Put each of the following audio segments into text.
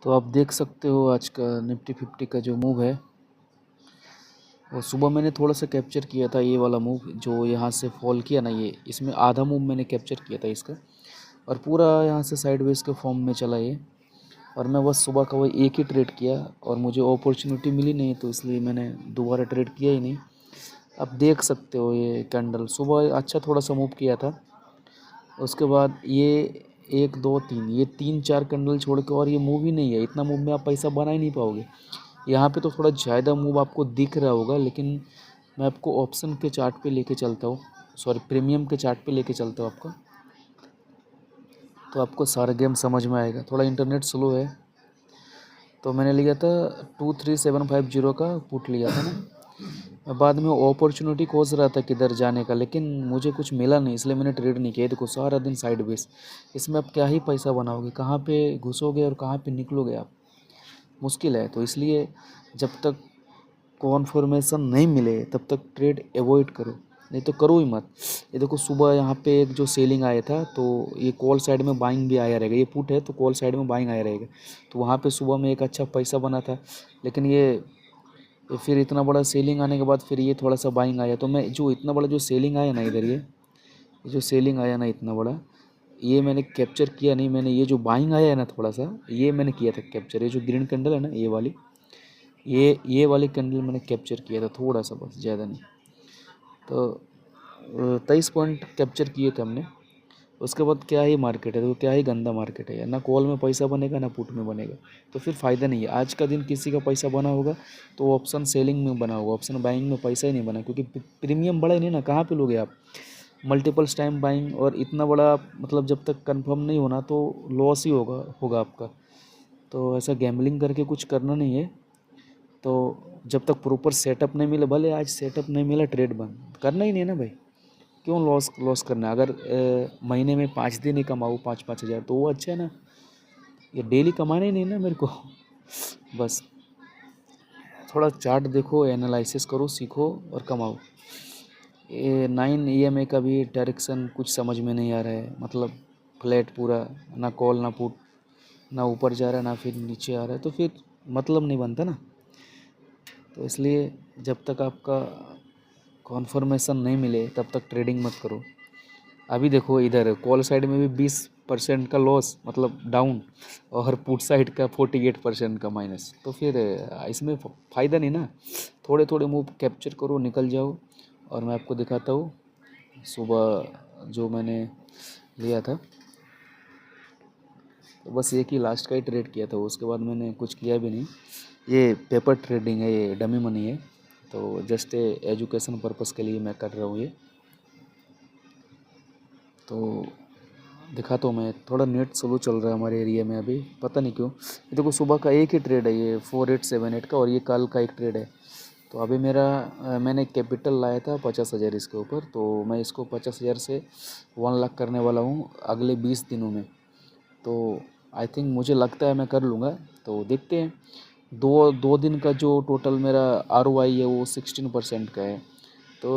तो आप देख सकते हो आज का निफ्टी 50 का जो मूव है, और सुबह मैंने थोड़ा सा कैप्चर किया था ये वाला मूव जो यहाँ से फॉल किया ना, ये इसमें आधा मूव मैंने कैप्चर किया था इसका, और पूरा यहाँ से साइडवेज के फॉर्म में चला ये। और मैं बस सुबह का वही एक ही ट्रेड किया और मुझे अपॉर्चुनिटी मिली नहीं, तो इसलिए मैंने दोबारा ट्रेड किया ही नहीं। आप देख सकते हो ये कैंडल सुबह अच्छा थोड़ा सा मूव किया था, उसके बाद ये 1 2 3 ये 3 4 कैंडल छोड़ के और ये मूव ही नहीं है। इतना मूव में आप पैसा बना ही नहीं पाओगे। यहाँ पे तो थोड़ा ज़्यादा मूव आपको दिख रहा होगा, लेकिन मैं आपको ऑप्शन के चार्ट पे लेके चलता हूँ, सॉरी प्रीमियम के चार्ट पे लेके चलता हूँ आपका, तो आपको सारा गेम समझ में आएगा। थोड़ा इंटरनेट स्लो है, तो मैंने लिया था 23750 का पुट लिया था ना। मैं बाद में अपॉर्चुनिटी खोज रहा था किधर जाने का, लेकिन मुझे कुछ मिला नहीं, इसलिए मैंने ट्रेड नहीं किया। देखो सारा दिन साइड बेस, इसमें आप क्या ही पैसा बनाओगे, कहाँ पे घुसोगे और कहाँ पे निकलोगे आप, मुश्किल है। तो इसलिए जब तक कॉन्फर्मेशन नहीं मिले तब तक ट्रेड अवॉइड करो, नहीं तो करो ही मत। ये देखो सुबह यहाँ पे एक जो सेलिंग आया था, तो ये कॉल साइड में बाइंग भी आया रहेगा। ये पुट है तो कॉल साइड में बाइंग आया रहेगा, तो वहाँ पे सुबह में एक अच्छा पैसा बना था। लेकिन ये फिर इतना बड़ा सेलिंग आने के बाद फिर ये थोड़ा सा बाइंग आया, तो मैं जो इतना बड़ा जो सेलिंग आया ना इधर, ये जो सेलिंग आया ना इतना बड़ा, ये मैंने कैप्चर किया नहीं। मैंने ये जो बाइंग आया है ना थोड़ा सा, ये मैंने किया था कैप्चर। ये जो ग्रीन कैंडल है ना ये वाली, ये वाली कैंडल मैंने कैप्चर किया था थोड़ा सा, बस ज़्यादा नहीं। तो 23 पॉइंट कैप्चर किए थे हमने। उसके बाद क्या ही मार्केट है, तो क्या ही गंदा मार्केट है, ना कॉल में पैसा बनेगा ना पुट में बनेगा, तो फिर फ़ायदा नहीं है। आज का दिन किसी का पैसा बना होगा तो ऑप्शन सेलिंग में बना होगा, ऑप्शन बाइंग में पैसा ही नहीं बना, क्योंकि प्रीमियम बड़ा ही नहीं ना, कहाँ पे लोगे आप मल्टीपल्स टाइम बाइंग। और इतना बड़ा मतलब जब तक कंफर्म नहीं होना तो लॉस ही होगा होगा आपका। तो ऐसा गैम्बलिंग करके कुछ करना नहीं है। तो जब तक प्रॉपर सेटअप नहीं मिले, भले आज सेटअप नहीं मिला ट्रेड बंद करना ही नहीं है ना भाई। क्यों लॉस लॉस करना है? अगर महीने में 5 दिन ही कमाऊँ 5-5 हज़ार, तो वो अच्छा है ना। ये डेली कमाना ही नहीं ना मेरे को। बस थोड़ा चार्ट देखो, एनालिसिस करो, सीखो और कमाओ। ये 9 EMA का भी डायरेक्शन कुछ समझ में नहीं आ रहा है, मतलब फ्लैट पूरा, ना कॉल ना पुट, ना ऊपर जा रहा है ना फिर नीचे आ रहा है, तो फिर मतलब नहीं बनता ना। तो इसलिए जब तक आपका कॉन्फर्मेशन नहीं मिले तब तक ट्रेडिंग मत करो। अभी देखो इधर कॉल साइड में भी 20% का लॉस, मतलब डाउन, और पुट साइड का 48% का माइनस, तो फिर इसमें फ़ायदा नहीं ना। थोड़े थोड़े मूव कैप्चर करो, निकल जाओ। और मैं आपको दिखाता हूँ सुबह जो मैंने लिया था, तो बस एक ही लास्ट का ही ट्रेड किया था, उसके बाद मैंने कुछ किया भी नहीं। ये पेपर ट्रेडिंग है, ये डमी मनी है, तो जस्ट एजुकेशन पर्पस के लिए मैं कर रहा हूँ ये। तो दिखाता हूँ मैं, थोड़ा नेट स्लो चल रहा है हमारे एरिया में अभी, पता नहीं क्यों। ये देखो सुबह का एक ही ट्रेड है ये 4878 का, और ये कल का एक ट्रेड है। तो अभी मेरा मैंने कैपिटल लाया था 50,000 इसके ऊपर, तो मैं इसको 50,000 से 1 लाख करने वाला हूँ अगले 20 दिनों में। तो आई थिंक मुझे लगता है मैं कर लूँगा, तो देखते हैं। दो दो दिन का जो टोटल मेरा ROI है वो 16% का है। तो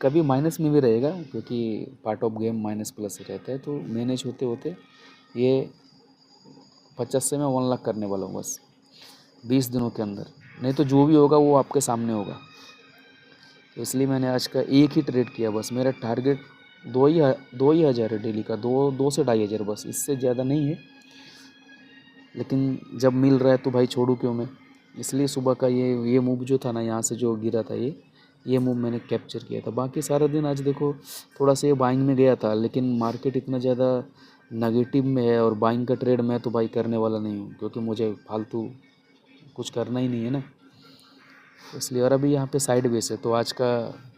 कभी माइनस में भी रहेगा, क्योंकि part of game minus plus रहता है, तो मैनेज होते होते ये 50 से मैं 1 लाख करने वाला हूँ बस 20 दिनों के अंदर। नहीं तो जो भी होगा वो आपके सामने होगा। तो इसलिए मैंने आज का एक ही ट्रेड किया, बस मेरा टारगेट 2 ही हज़ार है डेली का, 2 से 2.5 हज़ार, बस इससे ज़्यादा नहीं है। लेकिन जब मिल रहा है तो भाई छोड़ू क्यों मैं। इसलिए सुबह का ये मूव जो था ना, यहाँ से जो गिरा था ये मूव मैंने कैप्चर किया था। बाकी सारा दिन आज देखो थोड़ा सा ये बाइंग में गया था, लेकिन मार्केट इतना ज़्यादा नेगेटिव में है, और बाइंग का ट्रेड मैं तो भाई करने वाला नहीं हूँ, क्योंकि मुझे फालतू कुछ करना ही नहीं है ना। इसलिए, और अभी यहाँ पे साइड वेस है, तो आज का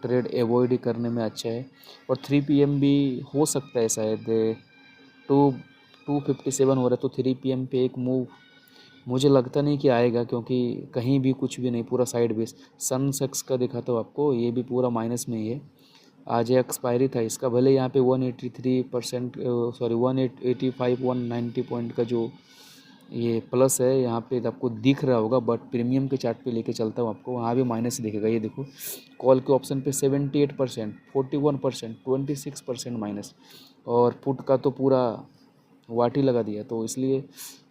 ट्रेड एवॉइड ही करने में अच्छा है। और 3 PM भी हो सकता है शायद, 257 हो रहा है, तो 3 PM पे एक मूव मुझे लगता नहीं कि आएगा, क्योंकि कहीं भी कुछ भी नहीं, पूरा साइड बेस। सनसेक्स का दिखाता हूँ आपको, ये भी पूरा माइनस में ही है। आज एक्सपायरी था इसका, भले यहाँ पे 183%, सॉरी 185 190 पॉइंट का जो ये प्लस है यहाँ पे आपको दिख रहा होगा, बट प्रीमियम के चार्ट पे लेके चलता हूँ आपको, वहाँ भी माइनस दिखेगा। ये देखो कॉल के ऑप्शन पे 78%, 41%, 26% माइनस, और पुट का तो पूरा वाट ही लगा दिया। तो इसलिए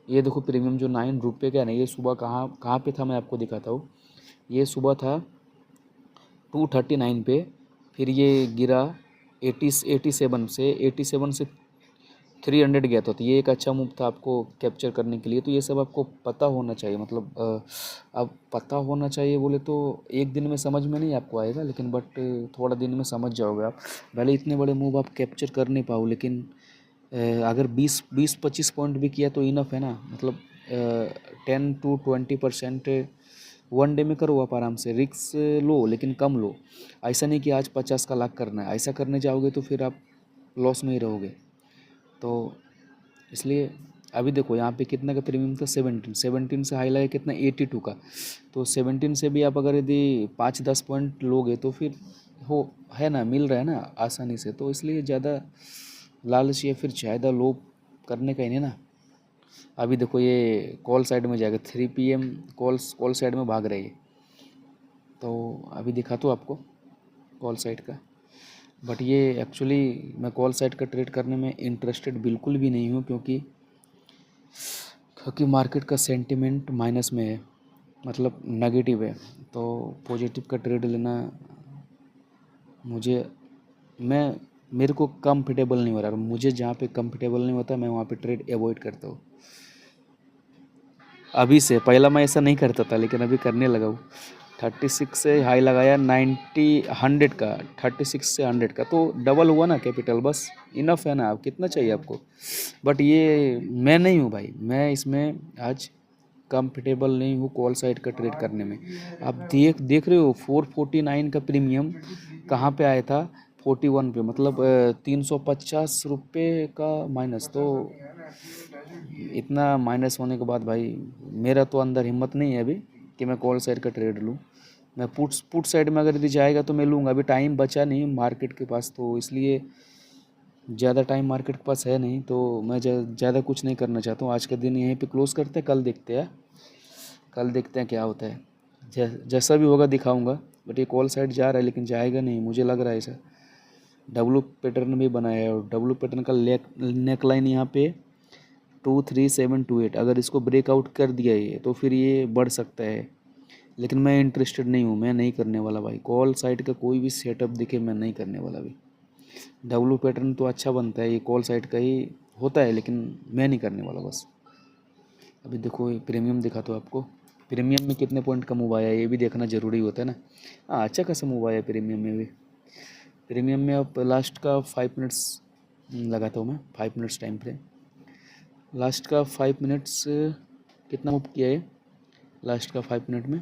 ये देखो प्रीमियम जो 9 रुपये का है ना, ये सुबह कहाँ कहाँ पे था मैं आपको दिखाता हूँ। ये सुबह था 239 पे, फिर ये गिरा 87 से 300 गया था। तो ये एक अच्छा मूव था आपको कैप्चर करने के लिए। तो ये सब आपको पता होना चाहिए, मतलब अब पता होना चाहिए बोले तो एक दिन में समझ में नहीं आपको आएगा, लेकिन बट थोड़ा दिन में समझ जाओगे आप। भले इतने बड़े मूव आप कैप्चर कर नहीं पाओ, लेकिन अगर 20-25 पॉइंट भी किया तो इनफ है ना। मतलब 10 to 20% वन डे में करो आप आराम से। रिक्स लो लेकिन कम लो। ऐसा नहीं कि आज 50 का लाख करना है, ऐसा करने जाओगे तो फिर आप लॉस में ही रहोगे। तो इसलिए अभी देखो यहाँ पे कितना का प्रीमियम था, 17 से हाई लगा कितना, 82 का। तो 17 से भी आप अगर यदि 5-10 पॉइंट लोगे तो फिर हो है ना, मिल रहा है ना आसानी से। तो इसलिए ज़्यादा लालच या फिर ज़्यादा लोभ करने का ही नहीं ना। अभी देखो ये कॉल साइड में जाएगा, 3 PM कॉल साइड में भाग रही है। तो अभी दिखा तो आपको कॉल साइड का। बट ये एक्चुअली मैं कॉल साइड का ट्रेड करने में इंटरेस्टेड बिल्कुल भी नहीं हूँ, क्योंकि मार्केट का सेंटिमेंट माइनस में है, मतलब नेगेटिव है। तो पॉजिटिव का ट्रेड लेना मुझे मैं मेरे को कंफर्टेबल नहीं हो रहा। मुझे जहाँ पे कंफर्टेबल नहीं होता मैं वहाँ पे ट्रेड अवॉइड करता हूँ। अभी से पहला मैं ऐसा नहीं करता था, लेकिन अभी करने लगा हूँ। 36 से हाई लगाया 90 100 का, 36 से 100 का, तो डबल हुआ ना कैपिटल, बस इनफ है ना। अब कितना चाहिए आपको। बट ये मैं नहीं हूँ भाई, मैं इसमें आज कंफर्टेबल नहीं हूँ कॉल साइड का ट्रेड करने में। आप देख रहे हो 449 का प्रीमियम कहाँ पे आया था, 41 पे, मतलब 350 रुपये का माइनस। तो इतना माइनस होने के बाद भाई मेरा तो अंदर हिम्मत नहीं है अभी कि मैं कॉल साइड का ट्रेड लूँ। मैं पुट साइड में अगर यदि जाएगा तो मैं लूँगा। अभी टाइम बचा नहीं मार्केट के पास, तो इसलिए ज़्यादा टाइम मार्केट के पास है नहीं, तो मैं ज़्यादा कुछ नहीं करना चाहता हूँ। आज का दिन यहीं पे क्लोज़ करते हैं, कल देखते हैं। कल देखते हैं क्या होता है, जैसा भी होगा दिखाऊंगा। बट ये कॉल साइड जा रहा है लेकिन जाएगा नहीं, मुझे लग रहा है ऐसा। डब्लू पैटर्न भी बनाया है, और डब्लू पैटर्न का नेक लाइन यहाँ पे 23728, अगर इसको ब्रेकआउट कर दिया ये तो फिर ये बढ़ सकता है। लेकिन मैं इंटरेस्टेड नहीं हूँ, मैं नहीं करने वाला भाई। कॉल साइड का कोई भी सेटअप दिखे मैं नहीं करने वाला भाई। डब्लू पैटर्न तो अच्छा बनता है, ये कॉल साइड का ही होता है, लेकिन मैं नहीं करने वाला बस। अभी देखो ये प्रीमियम दिखा तो आपको। प्रीमियम में कितने पॉइंट का मूव आया ये भी देखना ज़रूरी होता है ना। हाँ, अच्छा खासा मूव आया प्रीमियम में भी। प्रीमियम में अब लास्ट का 5 मिनट्स लगाता हूँ मैं, 5 मिनट्स टाइम फ्रेम। लास्ट का 5 मिनट्स कितना मूव किया है लास्ट का 5 मिनट में,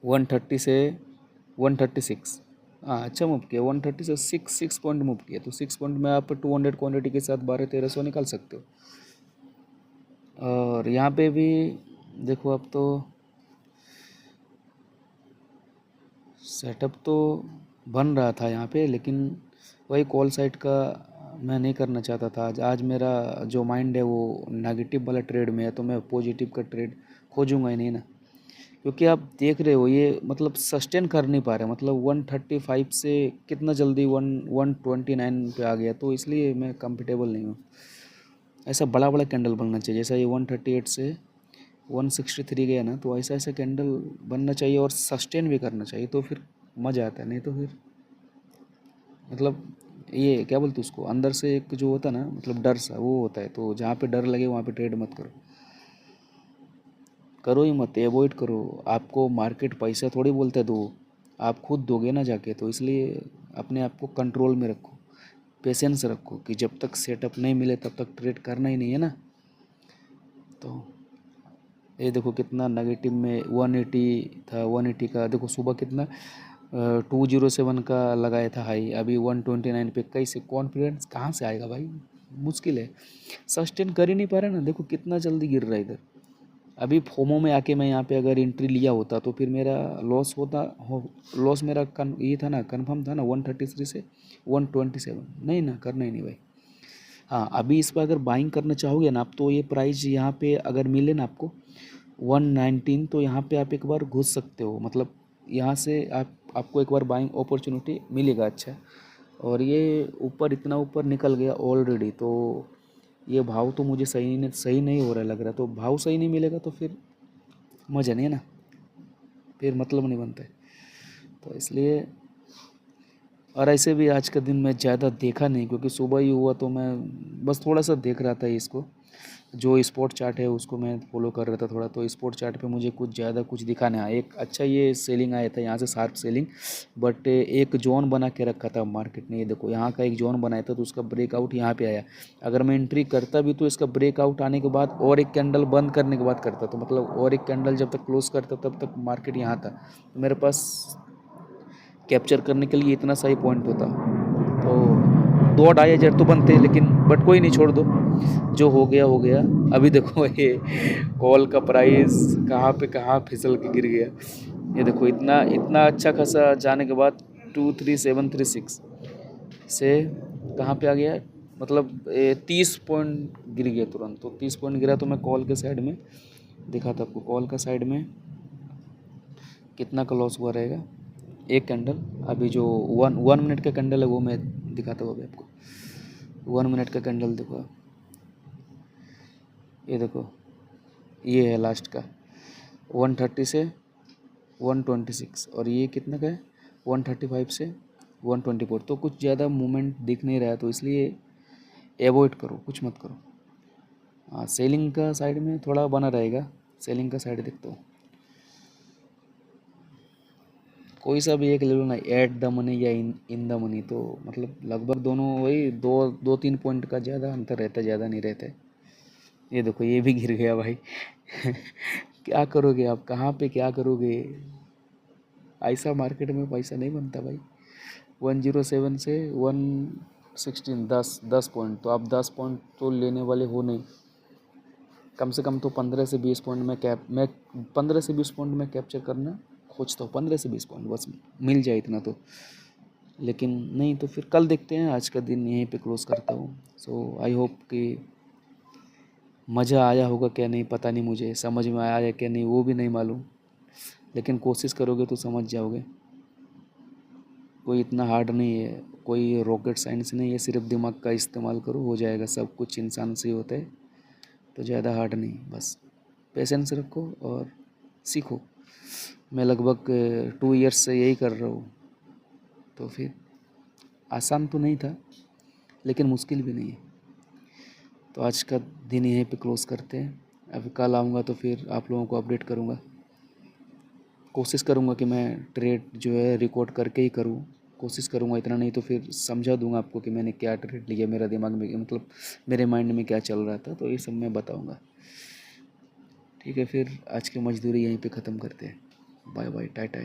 130 से 136। हाँ, अच्छा मूव किया। 130 से 6 पॉइंट मूव किया। तो 6 पॉइंट में आप 200 क्वान्टिटी के साथ 1200-1300 निकाल सकते हो। और यहाँ पे भी देखो, अब तो सेटअप तो बन रहा था यहाँ पे, लेकिन वही कॉल साइड का मैं नहीं करना चाहता था। आज मेरा जो माइंड है वो नेगेटिव वाला ट्रेड में है, तो मैं पॉजिटिव का ट्रेड खोजूंगा ही नहीं ना। क्योंकि आप देख रहे हो ये मतलब सस्टेन कर नहीं पा रहे, मतलब 135 से कितना जल्दी 129 पे आ गया। तो इसलिए मैं कंफर्टेबल नहीं हूँ। ऐसा बड़ा बड़ा कैंडल बनना चाहिए, जैसा ये 138 से 163 गया ना, तो ऐसा ऐसा कैंडल बनना चाहिए और सस्टेन भी करना चाहिए, तो फिर मज़ा आता है। नहीं तो फिर मतलब ये क्या बोलते उसको, अंदर से एक जो होता है ना, मतलब डर सा वो होता है। तो जहाँ पे डर लगे वहाँ पे ट्रेड मत करो, करो ही मत, अवॉइड करो। आपको मार्केट पैसा थोड़ी बोलता है दो, आप खुद दोगे ना जाके। तो इसलिए अपने आप को कंट्रोल में रखो, पेशेंस रखो कि जब तक सेटअप नहीं मिले तब तक ट्रेड करना ही नहीं है ना। तो ये देखो कितना नेगेटिव में 180 था, 180 का देखो सुबह कितना 207 का लगाया था हाई, अभी 129 पे। कैसे कॉन्फिडेंस कहाँ से आएगा भाई, मुश्किल है। सस्टेन कर ही नहीं पा रहा ना, देखो कितना जल्दी गिर रहा है इधर। अभी फोमो में आके मैं यहाँ पे अगर एंट्री लिया होता तो फिर मेरा लॉस होता हो। लॉस मेरा ये था ना, कंफर्म था ना, 133 से 127। नहीं ना, करना ही नहीं भाई। हाँ, अभी इस पर अगर बाइंग करना चाहोगे ना आप, तो ये प्राइस यहाँ पे अगर मिले ना आपको 119, तो यहाँ पे आप एक बार घुस सकते हो। मतलब यहाँ से आपको एक बार बाइंग अपॉर्चुनिटी मिलेगा अच्छा। और ये ऊपर इतना ऊपर निकल गया ऑलरेडी, तो ये भाव तो मुझे सही नहीं हो रहा लग रहा, तो भाव सही नहीं मिलेगा तो फिर मज़ा नहीं है ना, फिर मतलब नहीं बनता है। तो इसलिए, और ऐसे भी आज का दिन मैं ज़्यादा देखा नहीं, क्योंकि सुबह ही हुआ तो मैं बस थोड़ा सा देख रहा था इसको, जो स्पोर्ट चार्ट है उसको मैं फॉलो कर रहा था थोड़ा, तो स्पोर्ट चार्ट पे मुझे कुछ ज़्यादा कुछ दिखा नहीं आया। एक अच्छा ये सेलिंग आया था यहाँ से, शार्प सेलिंग, बट एक जोन बना के रखा था मार्केट ने, ये देखो यहाँ का एक जोन बनाया था, तो उसका ब्रेकआउट यहाँ पे आया। अगर मैं एंट्री करता भी तो इसका ब्रेकआउट आने के बाद और एक कैंडल बंद करने के बाद करता, तो मतलब और एक कैंडल जब तक क्लोज करता तब तक मार्केट यहाँ था, तो मेरे पास कैप्चर करने के लिए इतना सही पॉइंट होता। तो 2-2.5 हज़ार तो बनते, लेकिन बट कोई नहीं, छोड़ दो, जो हो गया हो गया। अभी देखो ये कॉल का प्राइस कहाँ पे कहाँ फिसल के गिर गया, ये देखो इतना इतना अच्छा खासा जाने के बाद 23736 से कहाँ पे आ गया, मतलब 30 पॉइंट गिर गया तुरंत। तो 30 पॉइंट गिरा, तो मैं कॉल के साइड में दिखा था आपको, कॉल का साइड में कितना का लॉस हुआ रहेगा एक कैंडल। अभी जो वन मिनट का कैंडल है वो मैं दिखाता हूँ अभी आपको। 1 मिनट का कैंडल देखो, ये देखो, ये है लास्ट का 130 से 126, और ये कितना का है 135 से 124। तो कुछ ज़्यादा मूवमेंट दिख नहीं रहा है, तो इसलिए एवॉइड करो, कुछ मत करो। हाँ, सेलिंग का साइड में थोड़ा बना रहेगा, सेलिंग का साइड देखता हूँ, कोई सा भी एक ले लो ना, एट द मनी या इन द मनी, तो मतलब लगभग दोनों वही 2-3 पॉइंट का ज़्यादा अंतर रहता है, ज़्यादा नहीं रहता है। ये देखो ये भी गिर गया भाई क्या करोगे आप, कहाँ पे क्या करोगे, ऐसा मार्केट में पैसा नहीं बनता भाई। 107 से 116, 10 पॉइंट, तो आप 10 पॉइंट तो लेने वाले हो नहीं, कम से कम तो 15 से 20 पॉइंट मैं 15 से 20 पॉइंट में कैप्चर करना खोजता हूँ, 15 से 20 पॉइंट बस मिल जाए इतना तो। लेकिन नहीं तो फिर कल देखते हैं, आज का दिन यहीं पे क्लोज करता हूँ। सो आई होप कि मज़ा आया होगा, क्या नहीं पता नहीं, मुझे समझ में आया या क्या नहीं वो भी नहीं मालूम, लेकिन कोशिश करोगे तो समझ जाओगे। कोई इतना हार्ड नहीं है, कोई रॉकेट साइंस नहीं है, सिर्फ दिमाग का इस्तेमाल करो, हो जाएगा सब कुछ, इंसान से होता है, तो ज़्यादा हार्ड नहीं, बस पेशेंस रखो और सीखो। मैं लगभग 2 इयर्स से यही कर रहा हूँ, तो फिर आसान तो नहीं था, लेकिन मुश्किल भी नहीं है। तो आज का दिन यहीं पे क्लोज करते हैं, अभी कल आऊँगा तो फिर आप लोगों को अपडेट करूँगा। कोशिश करूँगा कि मैं ट्रेड जो है रिकॉर्ड करके ही करूँ, कोशिश करूँगा, इतना नहीं तो फिर समझा दूँगा आपको कि मैंने क्या ट्रेड लिया, मेरा दिमाग में मतलब मेरे माइंड में क्या चल रहा था, तो ये सब मैं बताऊँगा। ठीक है, फिर आज की मजदूरी यहीं पे ख़त्म करते हैं। Bye bye, Tata.